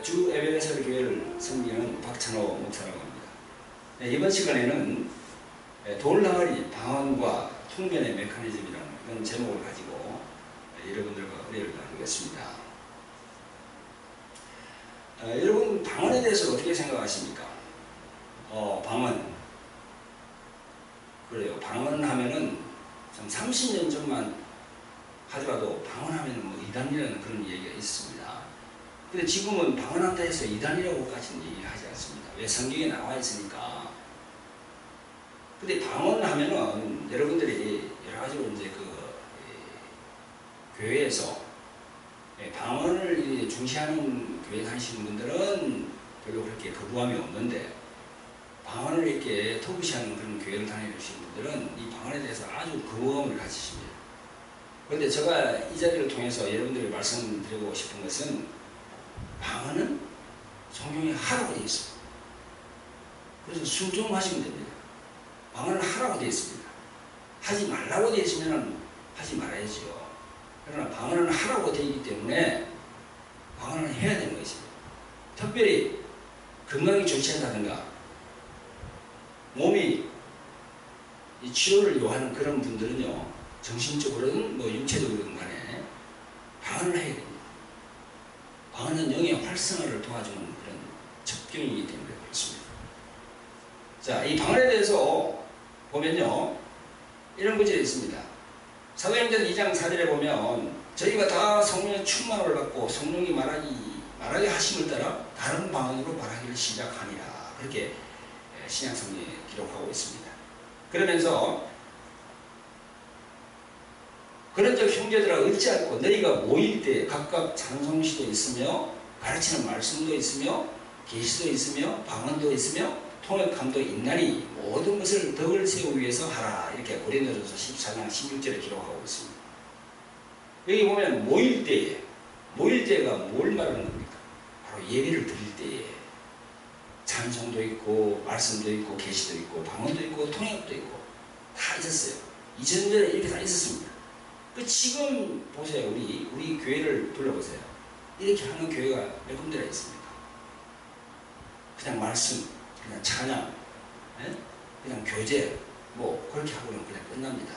주 에베네셀 교회를 섬기는 박찬호 목사라고 합니다. 이번 시간에는 돌나가리 방언과 통변의 메커니즘이라는 그런 제목을 가지고 여러분들과 의뢰를 나누겠습니다. 여러분 방언에 대해서 어떻게 생각하십니까? 방언. 그래요. 방언하면은 30년 전만 하더라도 방언하면은 뭐 이단이라는 그런 얘기가 있습니다. 근데 지금은 방언한다 해서 이단이라고까지는 얘기하지 않습니다. 왜? 성경에 나와 있으니까. 근데 방언하면은 여러분들이 여러 가지로 이제 교회에서 방언을 중시하는 교회 다니시는 분들은 별로 그렇게 거부감이 없는데, 방언을 이렇게 터부시하는 그런 교회를 다니시는 분들은 이 방언에 대해서 아주 거부감을 가지십니다. 그런데 제가 이 자리를 통해서 여러분들에게 말씀드리고 싶은 것은, 방언은 성경에 하라고 되어 있습니다. 그래서 순종하시면 됩니다. 방언을 하라고 되어 있습니다. 하지 말라고 되어 있으면 하지 말아야죠. 그러나 방언은 하라고 되어 있기 때문에 방언을 해야 되는 것입니다. 특별히 건강이 좋지 않다든가 몸이 치료를 요하는 그런 분들은요, 정신적으로든 뭐 육체적으로든 간에 방언을 해야 됩니다. 방언은 영의 활성화를 도와주는 그런 접경이기 때문에 그렇습니다. 자, 이 방언에 대해서 보면요, 이런 구절이 있습니다. 사도행전 2장 4절에 보면, 저희가 다 성령의 충만을 받고 성령이 말하게 하심을 따라 다른 방언으로 말하기를 시작하니라. 그렇게 신약성경에 기록하고 있습니다. 그러면서 그런 적 형제들아 얻지 않고 너희가 모일 때 각각 찬송시도 있으며 가르치는 말씀도 있으며 계시도 있으며 방언도 있으며 통역함도 있나니 모든 것을 덕을 세우기 위해서 하라. 이렇게 고린도전서 14장 16절에 기록하고 있습니다. 여기 보면 모일 때가 뭘 말하는 겁니까? 바로 예배를 드릴 때에 찬송도 있고 말씀도 있고 계시도 있고 방언도 있고 통역도 있고 다 있었어요. 2000년에 이렇게 다 있었습니다. 지금 보세요. 우리 교회를 둘러보세요. 이렇게 하는 교회가 몇 군데나 있습니까? 그냥 말씀, 그냥 찬양, 그냥 교제, 뭐 그렇게 하고는 그냥 끝납니다.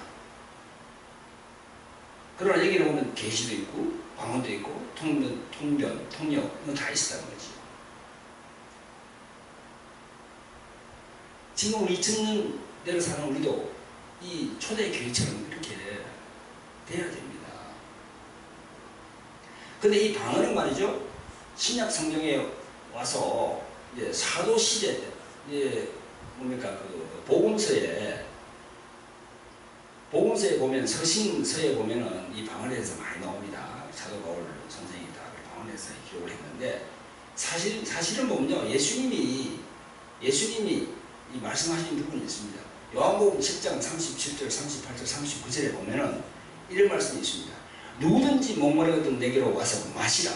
그러나 여기는 보면 계시도 있고 방언도 있고 통변, 통역 이거 다 있었다는 거지. 지금 우리 2000년대를 사는 우리도 이 초대 교회처럼 이렇게 돼야 됩니다. 근데 이 방언은 말이죠, 신약 성경에 와서 이제 사도 시대 때, 이제 뭡니까, 복음서에 보면, 서신서에 보면은 이 방언에 대해서 많이 나옵니다. 사도 바울 선생이 다 방언에 대해서 기록을 했는데, 사실은 보면요, 예수님이 이 말씀하신 부분이 있습니다. 요한복음 10장 37절, 38절, 39절에 보면은 이런 말씀이 있습니다. 누구든지 목마르거든 내게로 와서 마시라.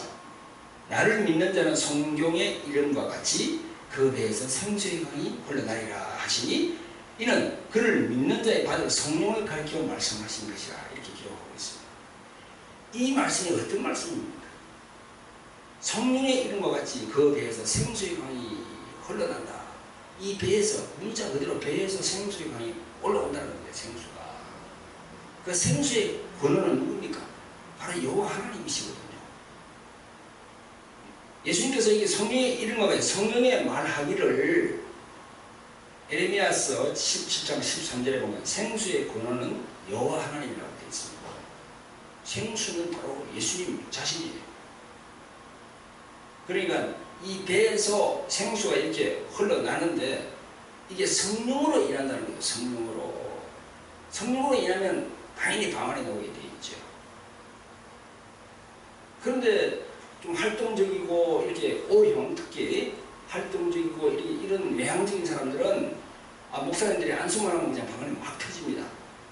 나를 믿는 자는 성경의 이름과 같이 그 배에서 생수의 강이 흘러나리라 하시니, 이는 그를 믿는 자에 받을 성령을 가리켜 말씀하신 것이라. 이렇게 기록하고 있습니다. 이 말씀이 어떤 말씀입니까? 성령의 이름과 같이 그 배에서 생수의 강이 흘러난다. 이 배에서, 문자 그대로 배에서 생수의 강이 올라온다는 거예요. 생수가. 그 생수의 근원은 누굽니까? 바로 여호와 하나님이시거든요. 예수님께서 이게 성령의 이름과 같이 성령의 말하기를 에레미야서 17장 13절에 보면 생수의 근원은 여호와 하나님이라고 되어 있습니다. 생수는 바로 예수님 자신이에요. 그러니까 이 배에서 생수가 이렇게 흘러나는데 이게 성령으로 일한다는 거예요. 성령으로 일하면 당연히 방언이 나오게 되어 있죠. 그런데 좀 활동적이고 이렇게 O형, 특히 활동적이고 이런 외향적인 사람들은 목사님들이 안수만 하면 그냥 방언이 막 터집니다.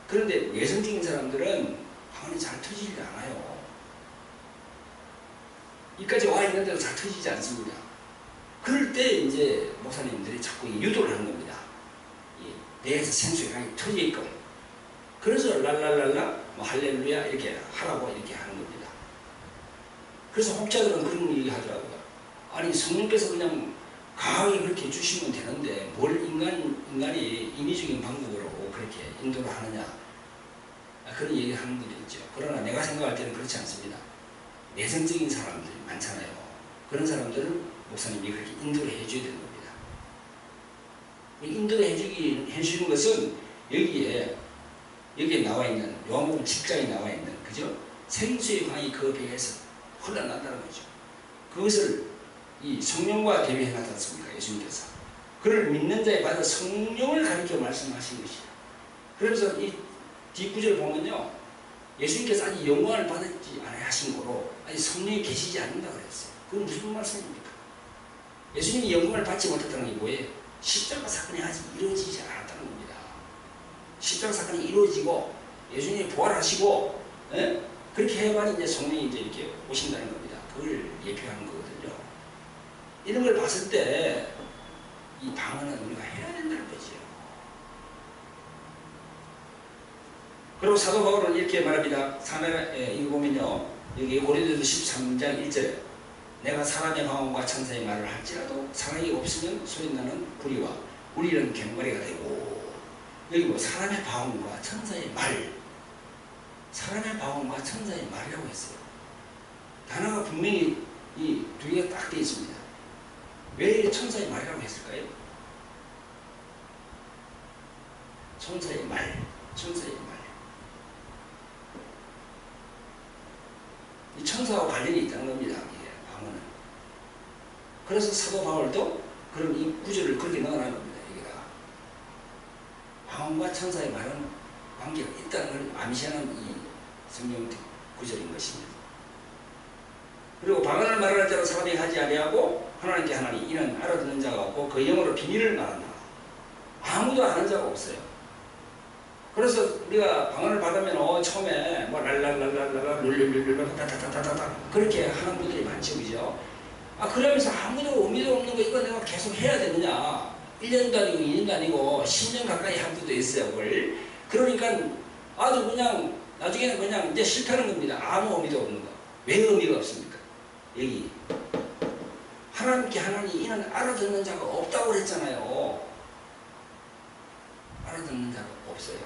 그런데 외성적인 사람들은 방언이 잘 터지지 않아요. 이까지 와 있는데도 잘 터지지 않습니다. 그럴 때 이제 목사님들이 자꾸 유도를 하는 겁니다. 배에서 생수의 강이 터지게끔. 그래서 랄랄랄라, 뭐 할렐루야 이렇게 하라고 이렇게 하는 겁니다. 그래서 혹자들은 그런 얘기 하더라고요. 아니 성령께서 그냥 강하게 그렇게 주시면 되는데 뭘 인간이 인위적인 방법으로 그렇게 인도를 하느냐, 그런 얘기를 하는 분도 있죠. 그러나 내가 생각할 때는 그렇지 않습니다. 내성적인 사람들이 많잖아요. 그런 사람들은 목사님이 그렇게 인도를 해줘야 되는 겁니다. 인도를 해주는 것은 여기에 나와 있는 요한복음 10장에 나와 있는, 그죠? 생수의 강이 그 배에서 흘러난다는 거죠. 그것을 이 성령과 대비해 놨지 않습니까? 예수님께서. 그를 믿는 자에 받아 성령을 가리켜 말씀하신 것이야. 그러면서 이 뒷구절을 보면요, 예수님께서 아직 영광을 받지 아니하신 거로 아직 성령이 계시지 않는다 그랬어요. 그건 무슨 말씀입니까? 예수님이 영광을 받지 못했다는 게 뭐예요? 십자가 사건이 아직 이루어지지 않았다는 겁니다. 십자가 사건이 이루어지고 예수님이 부활하시고, 그렇게 해야만 이제 성령이 이제 이렇게 오신다는 겁니다. 그걸 예표하는 거거든요. 이런 걸 봤을 때 이 방언은 우리가 해야 된다는 거지요. 그리고 사도 바울은 이렇게 말합니다. 이거 보면요, 여기 고린도서 13장 1절에 내가 사람의 방언과 천사의 말을 할지라도 사랑이 없으면 소리나는 불의와 우리는 갱마리가 되고, 여기 뭐 사람의 방언과 천사의 말, 사람의 방언과 천사의 말이라고 했어요. 단어가 분명히 이 두 개가 딱 되어 있습니다. 왜 천사의 말이라고 했을까요? 천사의 말, 천사의 말. 이 천사와 관련이 있다는 겁니다. 이게 방언은. 그래서 사도 바울도 그런 이 구절을 그렇게 넣어놓은 겁니다. 여기다가 방언과 천사의 말은 관계가 있다는 걸 암시하는 이 성경 구절인 것입니다. 그리고 방언을 말하는 자로 사람이 하지 아니하고 하나님께 하나니 이는 알아듣는 자가 없고 그 영어로 비밀을 말한다. 아무도 아는 자가 없어요. 그래서 우리가 방언을 받으면 처음에 뭐 랄랄랄랄랄라 룰룰룰룰 타타타타타 그렇게 하는 분들이 많죠, 그죠? 그러면서 아무도 의미도 없는 거 이거 내가 계속 해야 되느냐? 1년도 아니고 2년도 아니고 10년 가까이 한 분도 있어요, 그걸. 그러니까 아주 그냥 나중에는 그냥 이제 싫다는 겁니다. 아무 의미도 없는 거. 왜 의미가 없습니까? 여기 하나님께 하나님 이는 알아듣는 자가 없다고 그랬잖아요. 알아듣는 자가 없어요.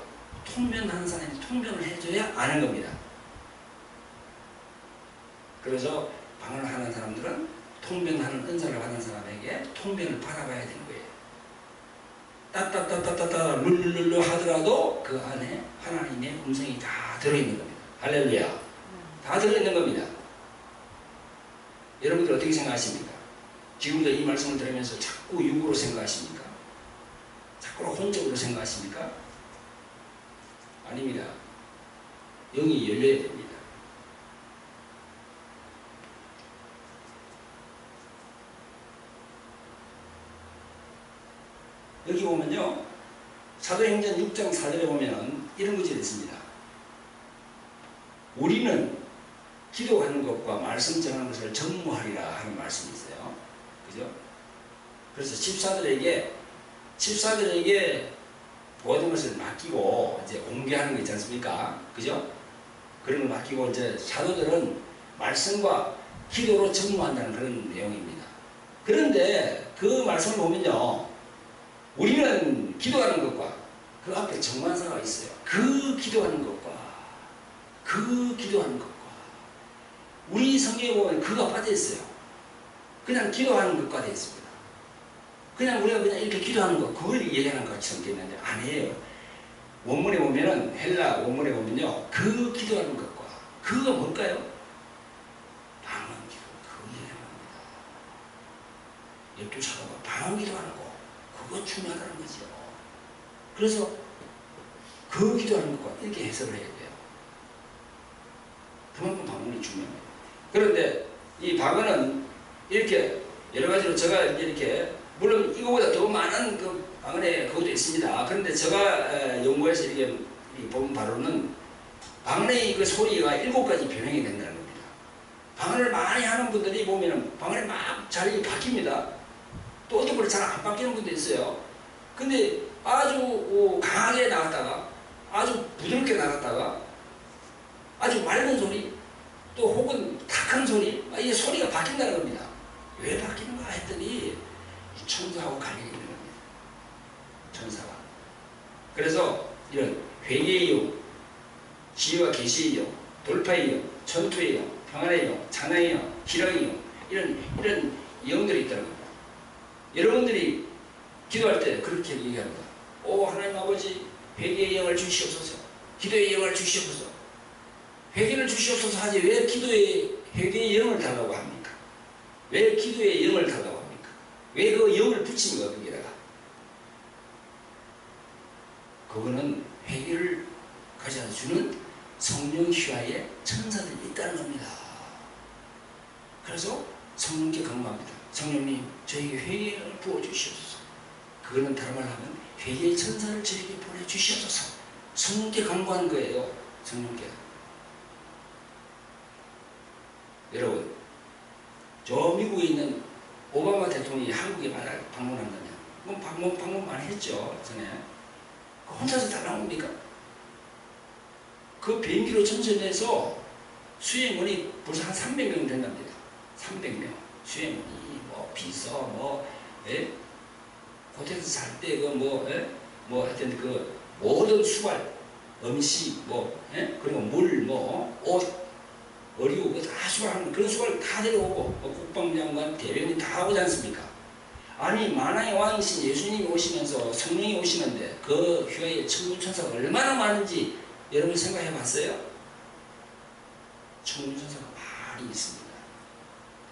통변하는 사람이 통변을 해줘야 아는 겁니다. 그래서 방언을 하는 사람들은 통변하는 은사를 받은 사람에게 통변을 받아봐야 되는 거예요. 따따따따따따 룰룰룰루 하더라도 그 안에 하나님의 음성이 다 들어있는 겁니다. 할렐루야. 다 들어있는 겁니다. 여러분들 어떻게 생각하십니까? 지금도 이 말씀을 들으면서 자꾸 육으로 생각하십니까? 자꾸 혼적으로 생각하십니까? 아닙니다. 영이 열려야 됩니다. 여기 보면요, 사도행전 6장 4절에 보면 이런 구절이 있습니다. 우리는 기도하는 것과 말씀 전하는 것을 전무하리라 하는 말씀이 있어요. 그죠? 그래서 집사들에게 모든 것을 맡기고 이제 공개하는 거 있지 않습니까? 그죠? 그런 걸 맡기고 이제 사도들은 말씀과 기도로 전무한다는 그런 내용입니다. 그런데 그 말씀을 보면요, 우리는 기도하는 것과 그 앞에 정관사가 있어요. 그 기도하는 것과 우리 성경에 보면 그가 빠져 있어요. 그냥 기도하는 것과 되어 있습니다. 그냥 우리가 그냥 이렇게 기도하는 것, 그걸 얘기하는 것처럼 되어 있는데 아니에요. 원문에 보면은, 헬라 원문에 보면요, 그 기도하는 것과 그가 뭘까요? 방언 기도, 그거 얘기하는 겁니다. 12사도가 방언 기도하는 거, 그거 중요하다는 거죠. 그래서 그 기도하는 것과 이렇게 해석을 해야 돼요. 그만큼 방언이 중요합니다. 그런데 이 방언은 이렇게 여러 가지로 제가 이렇게, 물론 이거보다 더 많은 그 방언의 그것도 있습니다. 그런데 제가 연구해서 이렇게 본 바로는 방언의 그 소리가 7가지 변형이 된다는 겁니다. 방언을 많이 하는 분들이 보면은 방언이 막 잘 바뀝니다. 또 어떤 분은 잘 안 바뀌는 분도 있어요. 근데 아주 강하게 나갔다가 아주 부드럽게 나갔다가 아주 맑은 소리, 또 혹은 탁한 소리, 이 소리가 바뀐다는 겁니다. 왜 바뀌냐? 했더니 천사하고 관련이 있는 겁니다. 천사와. 그래서 이런 회개의 영, 지혜와 계시의 영, 돌파의 영, 전투의 영, 평안의 영, 찬양의 영, 희락의 영, 이런 영들이 있다는 겁니다. 여러분들이 기도할 때 그렇게 얘기합니다. 오 하나님 아버지, 회개의 영을 주시옵소서, 기도의 영을 주시옵소서. 회개를 주시옵소서 하지 왜 기도의 회개의 영을 달라고 합니까? 왜 기도의 영을 달라고 합니까? 왜 그 영을 붙입니까? 거기다가 그거는 회개를 가져다 주는 성령 휘하에 천사들이 있다는 겁니다. 그래서 성령께 강구합니다. 성령님 저에게 회개를 부어주시옵소서. 그거는 다른 말로 하면 회개의 천사를 저에게 보내주시옵소서. 성령께 강구한 거예요. 성령께. 여러분 저 미국에 있는 오바마 대통령이 한국에 방문한다면 방문 많이 했죠. 전에 혼자서 다 나옵니까? 그 비행기로 전선해서 수행원이 벌써 한 300명 된답니다. 300명 수행원이 뭐 비서 호텔에서 잘 때 하여튼 그 모든 수발 음식 그리고 물 옷 어리고 다 수발하는 그런 수발을 다 데려오고 국방장관 대변인 다 오지 않습니까? 아니 만왕의 왕이신 예수님이 오시면서 성령이 오시는데 그 휘하에 천군천사가 얼마나 많은지 여러분 생각해 봤어요? 천군천사가 많이 있습니다.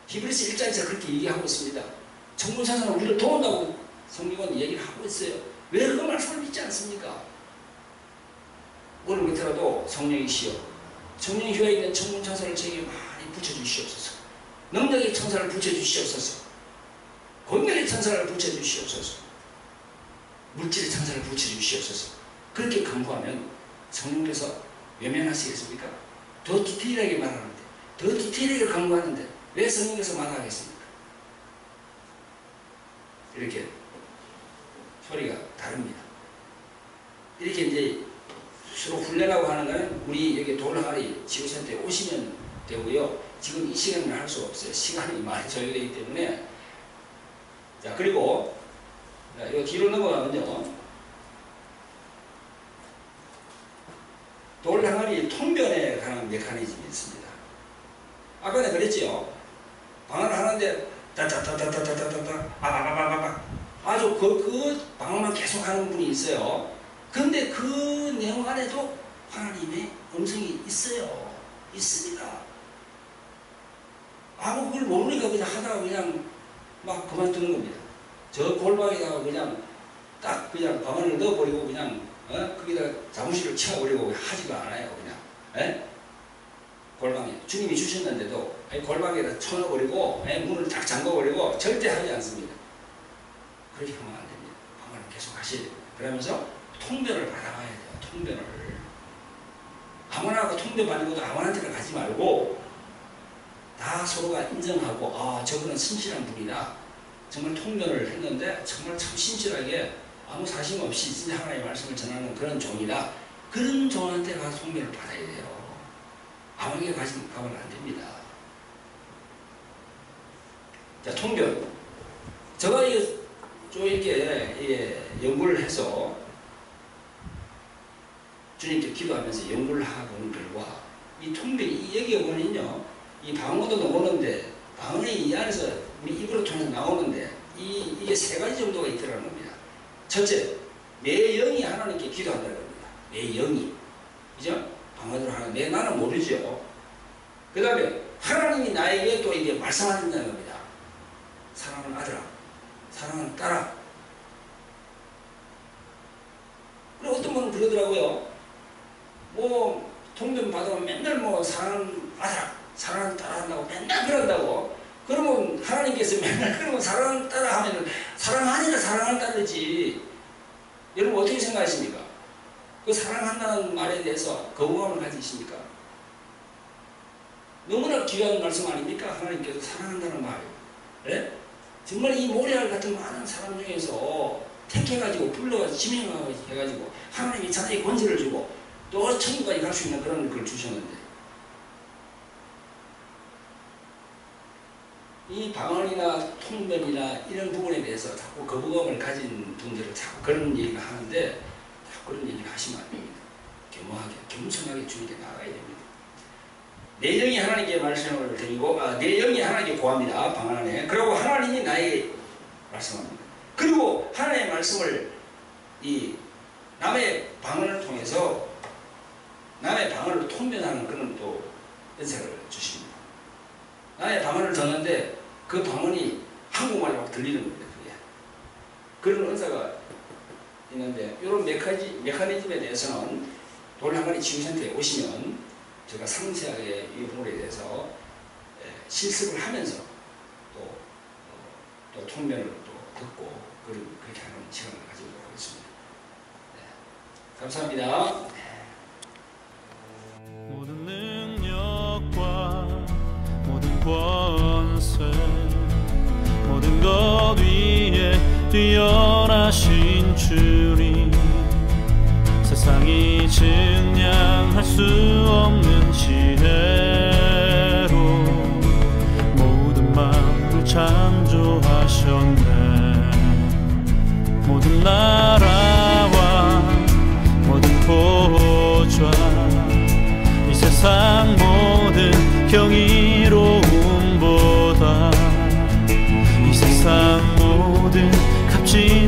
히브리서 1장에서 그렇게 얘기하고 있습니다. 천군천사는 우리를 도운다고 성경은 얘기를 하고 있어요. 왜 그 말씀을 믿지 않습니까? 오늘 못하라도 성령이시여 성령 휘하에 있는 천군천사를 제게 많이 붙여주시옵소서. 능력의 천사를 붙여주시옵소서. 권능의 천사를 붙여주시옵소서. 물질의 천사를 붙여주시옵소서. 그렇게 강구하면 성령께서 외면하시겠습니까? 더 디테일하게 말하는데, 더 디테일하게 강구하는데 왜 성령께서 말하겠습니까? 이렇게 소리가 다릅니다. 이렇게 이제 서로 훈련하고 하는 거는 우리 여기 돌항아리 지구센터에 오시면 되고요. 지금 이 시간은 할 수가 없어요. 시간이 많이 소요되기 때문에. 자, 그리고 이 뒤로 넘어가면요. 돌항아리 통변에 관한 메커니즘이 있습니다. 아까 내가 그랬지요. 방언을 하는데 따따따따따따따따 아바바바바바 아주 그 방언만 계속 하는 분이 있어요. 그런데 그 내용 안에도 하나님의 음성이 있어요. 있습니다. 아무 그걸 모르니까 그냥 하다가 그냥 막 그만두는 겁니다. 저 골방에다가 그냥 딱 그냥 방언을 넣어버리고 그냥 거기다 자무실을 채워버리고 하지가 않아요. 그냥 골방에 주님이 주셨는데도 골방에다 쳐넣어버리고 문을 딱 잠궈버리고 절대 하지 않습니다. 그렇게 하면 안 됩니다. 방언을 계속 하셔야 됩니다. 그러면서 통변을 받아가야 돼요. 통변을 아무나 통변 받는 것도 아무한테나 가지 말고 다 서로가 인정하고 아 저분은 신실한 분이다. 정말 통변을 했는데 정말 참 신실하게 아무 사심 없이 진짜 하나님의 말씀을 전하는 그런 종이다. 그런 종한테 가서 통변을 받아야 돼요. 아무에게 가면 안 됩니다. 자, 통변. 제가 좀 이렇게 연구를 해서 주님께 기도하면서 연구를 하고는 결과 이 통변이 여기에 보면요 이 방언도 오는데 방언이 이 안에서 우리 입으로 통해서 나오는데 이게 세 가지 정도가 있더라는 겁니다. 첫째, 내 영이 하나님께 기도한다는 겁니다. 내 영이 그죠? 방언으로 하는 내 나는 모르죠. 그 다음에 하나님이 나에게 또 이게 말씀하신다는 겁니다. 사랑하는 아들아, 사랑하는 딸아. 그리고 어떤 분은 그러더라고요. 뭐 통변 받으면 맨날 뭐 사랑하는 아들아, 사랑하는 딸아 한다고 맨날 그런다고. 그러면 하나님께서 맨날 그러면 사랑하는 딸아 하면 사랑하니까 사랑하는 딸이지. 여러분 어떻게 생각하십니까? 그 사랑한다는 말에 대해서 거부감을 가지십니까? 너무나 귀한 말씀 아닙니까? 하나님께서 사랑한다는 말. 네? 정말 이 모래알 같은 많은 사람 중에서 택해가지고 불러가지고 지명해가지고 하나님이 자기의 권세를 주고 또 천국까지 갈 수 있는 그런 걸 주셨는데 이 방언이나 통변이나 이런 부분에 대해서 자꾸 거부감을 가진 분들은 자꾸 그런 얘기를 하는데 자꾸 그런 얘기를 하시면 안 됩니다. 겸허하게, 겸손하게 주님께 나아가야 됩니다. 내 영이 하나님께 말씀을 드리고, 내 영이 하나님께 구합니다. 방 안에. 그리고 하나님이 나에게 말씀합니다. 그리고 하나님의 말씀을 이 남의 방언을 통해서 남의 방언을 통변하는 그런 또 은사를 주십니다. 남의 방언을 듣는데 그 방언이 한국말로 막 들리는 겁니다. 그게. 그런 은사가 있는데 이런 메커니즘에 대해서는 돌한마리 치유센터에 오시면 제가 상세하게 이 부분에 대해서 실습을 하면서 또 통변을 또 듣고 그렇게 하는 시간을 가지도록 하겠습니다. 네. 감사합니다. 모든 능력과 모든 권세 모든 것 위에 뛰어나신 주님 세상이 증량할 수 없는 지혜로 모든 만물 창조하셨네. 모든 나라와 모든 보좌 이 세상 모든 경이로움보다 이 세상 모든 값진